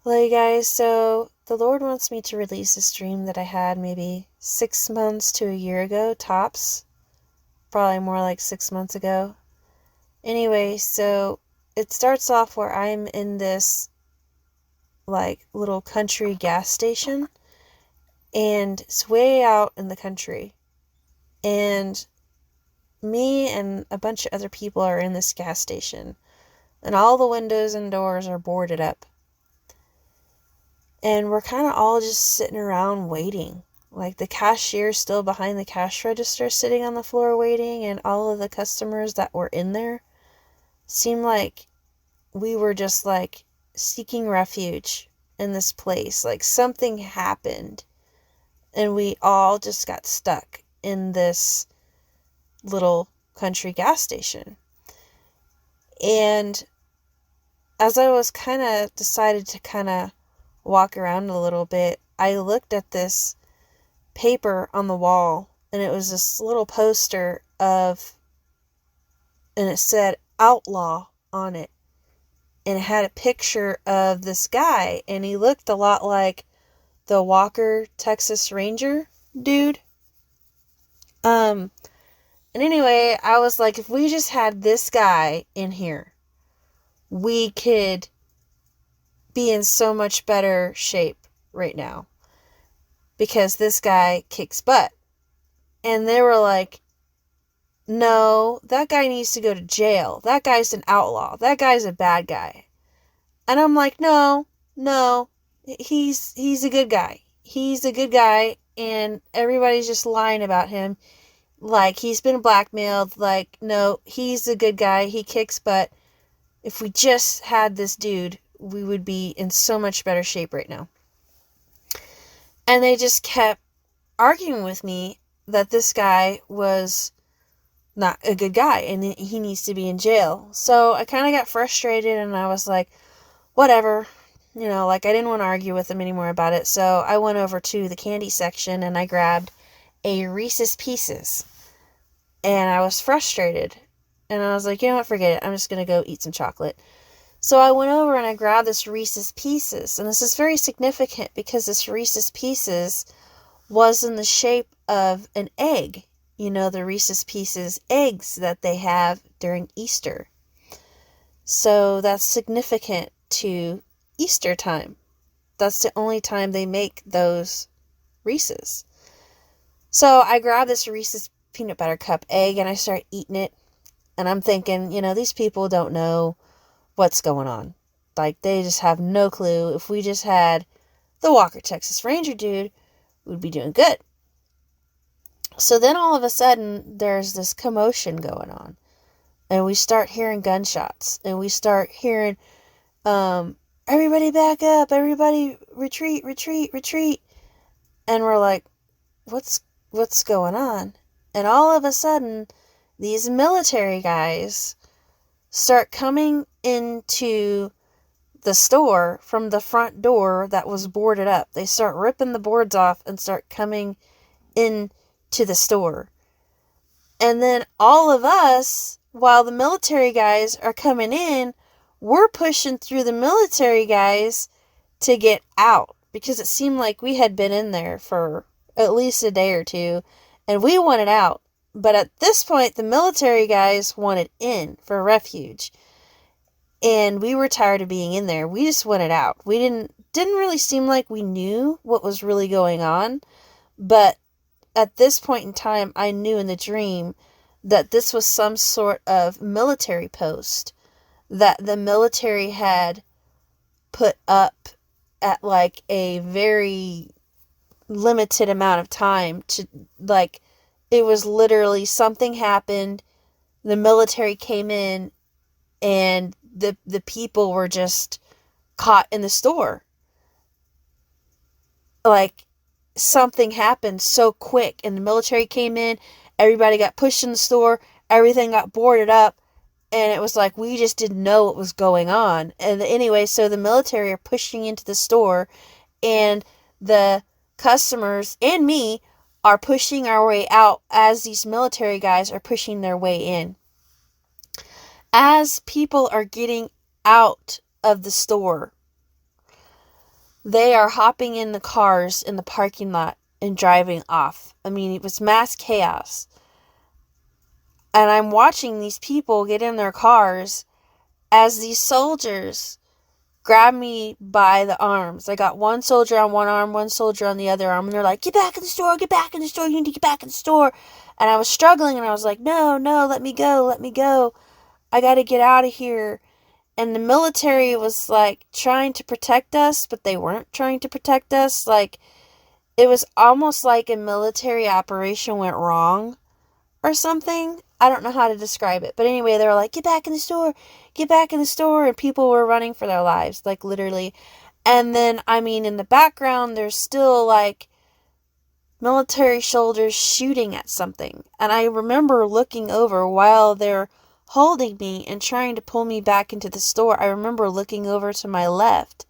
Hello, you guys. So, the Lord wants me to release this dream that I had maybe 6 months to a year ago, tops. Probably more like 6 months ago. Anyway, so it starts off where I'm in this, little country gas station, and it's way out in the country. And me and a bunch of other people are in this gas station, and all the windows and doors are boarded up. And we're kind of all just sitting around waiting. Like, the cashier's still behind the cash register sitting on the floor waiting, and all of the customers that were in there seemed like we were just seeking refuge in this place. Like, something happened and we all just got stuck in this little country gas station. And as I was decided to walk around a little bit, I looked at this paper on the wall, and it was this little poster and it said outlaw on it. And it had a picture of this guy, and he looked a lot like the Walker Texas Ranger dude. And anyway, I was like, if we just had this guy in here, we could be in so much better shape right now, because this guy kicks butt. And they were like, no, that guy needs to go to jail. That guy's an outlaw. That guy's a bad guy. And I'm like, no, he's a good guy. He's a good guy, and everybody's just lying about him. Like, he's been blackmailed. Like, no, he's a good guy. He kicks butt. If we just had this dude, we would be in so much better shape right now. And they just kept arguing with me that this guy was not a good guy and he needs to be in jail. So I kind of got frustrated, and I was like, whatever. I didn't want to argue with them anymore about it. So I went over to the candy section and I grabbed a Reese's Pieces. And I was frustrated. And I was like, you know what, forget it. I'm just going to go eat some chocolate. So I went over and I grabbed this Reese's Pieces. And this is very significant because this Reese's Pieces was in the shape of an egg. The Reese's Pieces eggs that they have during Easter. So that's significant to Easter time. That's the only time they make those Reese's. So I grabbed this Reese's peanut butter cup egg and I start eating it. And I'm thinking, these people don't know what's going on. Like, they just have no clue. If we just had the Walker Texas Ranger dude, we'd be doing good. So then all of a sudden, there's this commotion going on. And we start hearing gunshots. And we start hearing, everybody back up. Everybody retreat, retreat, retreat. And we're like, what's going on? And all of a sudden, these military guys start coming into the store from the front door that was boarded up. They start ripping the boards off and start coming into the store. And then all of us, while the military guys are coming in, we're pushing through the military guys to get out, because it seemed like we had been in there for at least a day or two and we wanted out. But at this point, the military guys wanted in for refuge. And we were tired of being in there. We just wanted out. We didn't really seem like we knew what was really going on. But at this point in time, I knew in the dream that this was some sort of military post that the military had put up at a very limited amount of time to, it was literally something happened, the military came in, and the people were just caught in the store. Something happened so quick, and the military came in, everybody got pushed in the store, everything got boarded up, and it was like we just didn't know what was going on. And anyway, so the military are pushing into the store, and the customers and me are pushing our way out as these military guys are pushing their way in. As people are getting out of the store, they are hopping in the cars in the parking lot and driving off. I mean, it was mass chaos. And I'm watching these people get in their cars as these soldiers grab me by the arms. I got one soldier on one arm, one soldier on the other arm, and they're like, get back in the store, get back in the store, you need to get back in the store. And I was struggling, and I was like, no, let me go. I gotta get out of here. And the military was like trying to protect us, but they weren't trying to protect us. Like, it was almost like a military operation went wrong or something. I don't know how to describe it. But anyway, they were like, get back in the store, get back in the store. And people were running for their lives, like literally. And then, I mean, in the background, there's still like military soldiers shooting at something. And I remember looking over while they're holding me and trying to pull me back into the store. I remember looking over to my left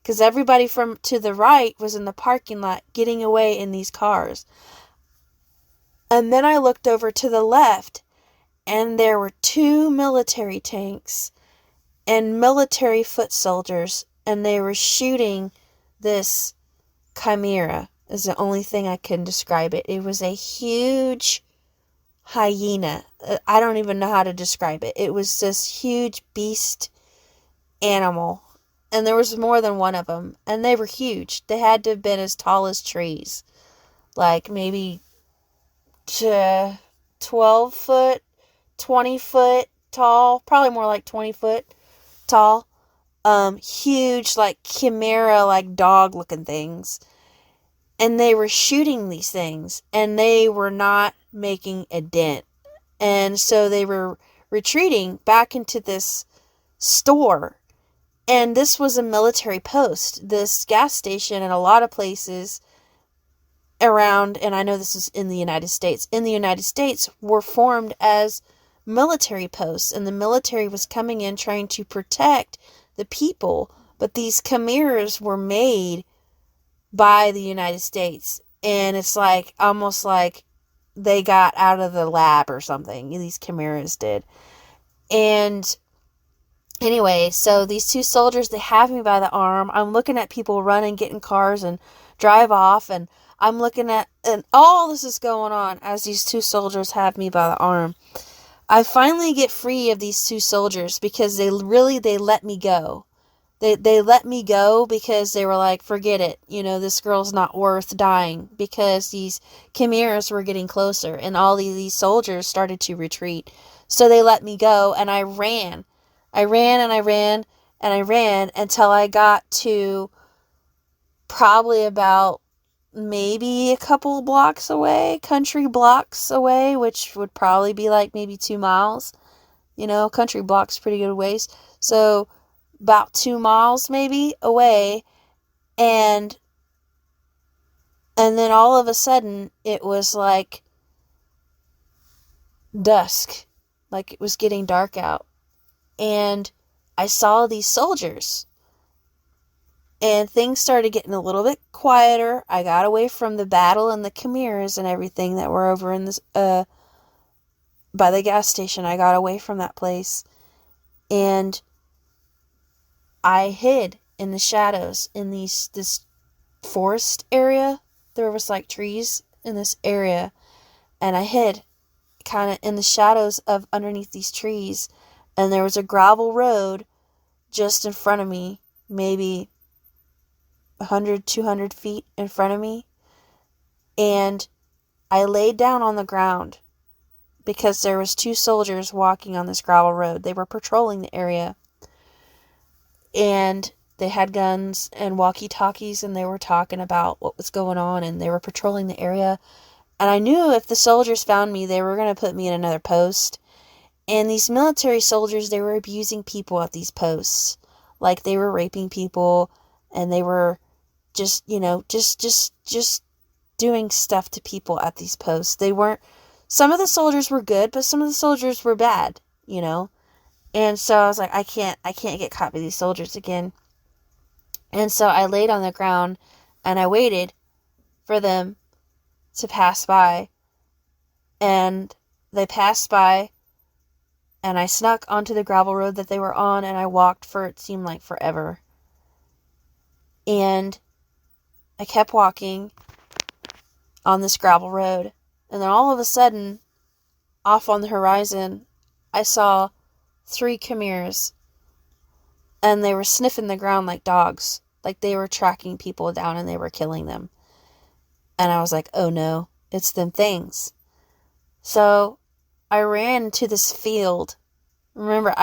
because everybody from to the right was in the parking lot getting away in these cars. And then I looked over to the left, and there were 2 military tanks and military foot soldiers, and they were shooting this chimera, is the only thing I can describe it. It was a huge hyena. I don't even know how to describe it. It was this huge beast animal, and there was more than one of them, and they were huge. They had to have been as tall as trees, like maybe to 12 foot, 20 foot tall, probably more like 20 foot tall. Huge, like chimera, like dog looking things. And they were shooting these things, and they were not making a dent. And so they were retreating back into this store. And this was a military post. This gas station in a lot of places around, and I know this is in the United States, were formed as military posts, and the military was coming in trying to protect the people, but these chimeras were made by the United States, and it's like, almost like they got out of the lab or something, these chimeras did. And anyway, so these 2 soldiers, they have me by the arm. I'm looking at people run and get in cars and drive off, and I'm looking at, and all this is going on as these 2 soldiers have me by the arm. I finally get free of these 2 soldiers because they let me go. They let me go because they were like, forget it. This girl's not worth dying, because these chimeras were getting closer and all these soldiers started to retreat. So they let me go, and I ran. I ran and I ran and I ran until I got to probably about maybe a couple blocks away, country blocks away, which would probably be like maybe 2 miles. Country blocks pretty good ways. So about 2 miles maybe away, and then all of a sudden it was like dusk, like it was getting dark out, and I saw these soldiers, and things started getting a little bit quieter. I got away from the battle and the chimeras and everything that were over in this by the gas station. I got away from that place, and I hid in the shadows in this forest area. There was like trees in this area, and I hid kind of in the shadows of underneath these trees, and there was a gravel road just in front of me, maybe 100, 200 feet in front of me, and I laid down on the ground because there was 2 soldiers walking on this gravel road. They were patrolling the area, and they had guns and walkie-talkies, and they were talking about what was going on, and they were patrolling the area. And I knew if the soldiers found me, they were going to put me in another post. And these military soldiers, they were abusing people at these posts. Like, they were raping people, and they were just doing stuff to people at these posts. Some of the soldiers were good, but some of the soldiers were bad, And so I was like, I can't get caught by these soldiers again. And so I laid on the ground and I waited for them to pass by. And they passed by, and I snuck onto the gravel road that they were on, and I walked for, it seemed like forever. And I kept walking on this gravel road. And then all of a sudden, off on the horizon, I saw 3 chimeras. And they were sniffing the ground like dogs. Like they were tracking people down and they were killing them. And I was like, oh no, it's them things. So I ran to this field. Remember,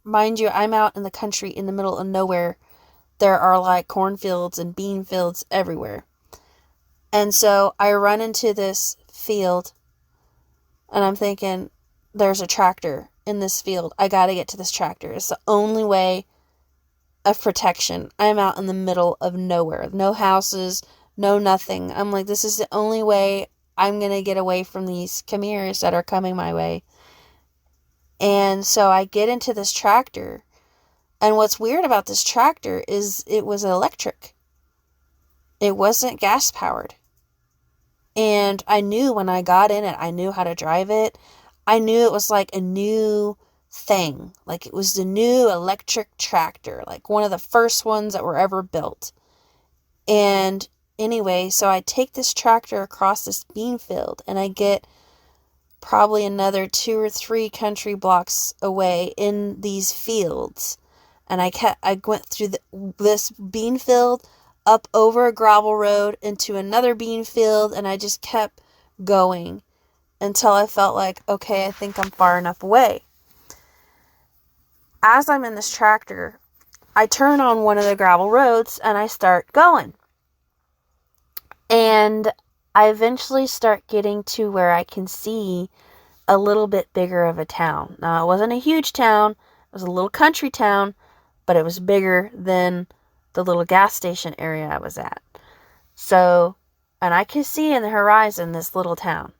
mind you, I'm out in the country in the middle of nowhere. There are like cornfields and bean fields everywhere. And so I run into this field and I'm thinking, there's a tractor in this field. I got to get to this tractor. It's the only way of protection. I'm out in the middle of nowhere. No houses, no nothing. I'm like, this is the only way I'm going to get away from these chimeras that are coming my way. And so I get into this tractor. And what's weird about this tractor is it was electric. It wasn't gas powered. And I knew when I got in it, I knew how to drive it. I knew it was like a new thing. Like it was the new electric tractor. Like one of the first ones that were ever built. And anyway, so I take this tractor across this bean field. And I get probably another 2 or 3 country blocks away in these fields. And I went through this bean field, up over a gravel road, into another bean field, and I just kept going until I felt like, okay, I think I'm far enough away. As I'm in this tractor, I turn on one of the gravel roads and I start going. And I eventually start getting to where I can see a little bit bigger of a town. Now, it wasn't a huge town. It was a little country town, but it was bigger than the little gas station area I was at. So, and I could see in the horizon this little town.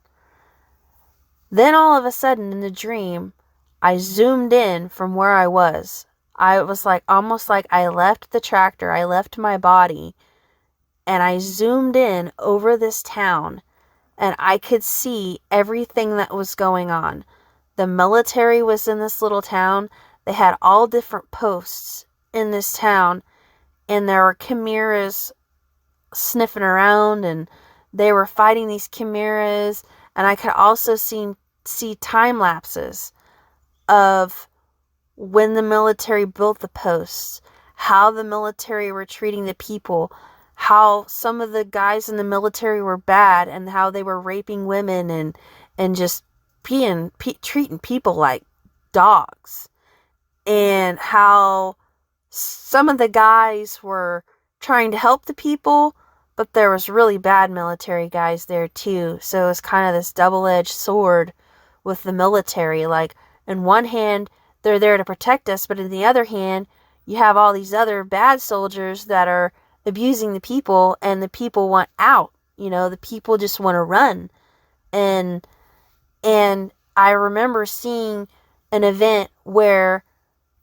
Then all of a sudden in the dream, I zoomed in from where I was. I was like, almost like I left the tractor, I left my body, and I zoomed in over this town, and I could see everything that was going on. The military was in this little town. They had all different posts in this town, and there were chimeras sniffing around, and they were fighting these chimeras, and I could also see time lapses of when the military built the posts, how the military were treating the people, how some of the guys in the military were bad, and how they were raping women and just treating people like dogs, and how some of the guys were trying to help the people, but there was really bad military guys there too. So it was kind of this double-edged sword with the military. Like, in one hand, they're there to protect us, but in the other hand, you have all these other bad soldiers that are abusing the people, and the people want out. You know, the people just want to run. And I remember seeing an event where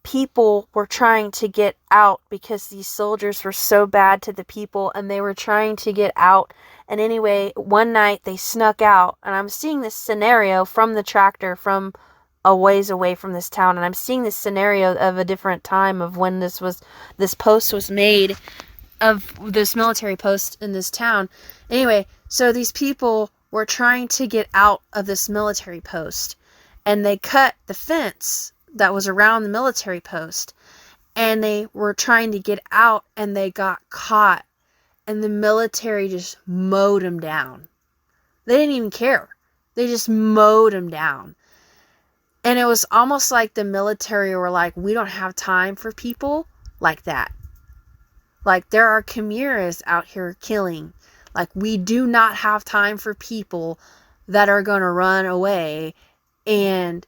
people were trying to get out because these soldiers were so bad to the people, and they were trying to get out. And anyway, one night they snuck out, and I'm seeing this scenario from the tractor from a ways away from this town, and I'm seeing this scenario of a different time of when this post was made, of this military post in this town. Anyway, so these people were trying to get out of this military post, and they cut the fence that was around the military post, and they were trying to get out, and they got caught, and the military just mowed them down. They didn't even care. They just mowed them down. And it was almost like the military were like, we don't have time for people like that. Like, there are chimeras out here killing. Like, we do not have time for people that are going to run away and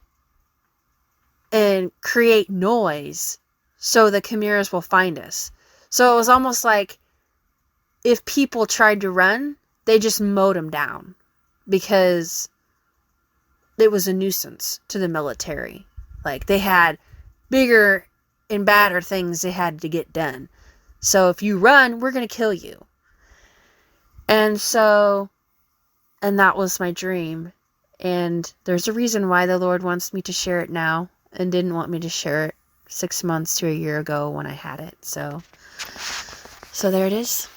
create noise so the chimeras will find us. So it was almost like if people tried to run, they just mowed them down because it was a nuisance to the military. Like, they had bigger and badder things they had to get done. So if you run, we're going to kill you. And that was my dream. And there's a reason why the Lord wants me to share it now and didn't want me to share it 6 months to a year ago when I had it. So So there it is.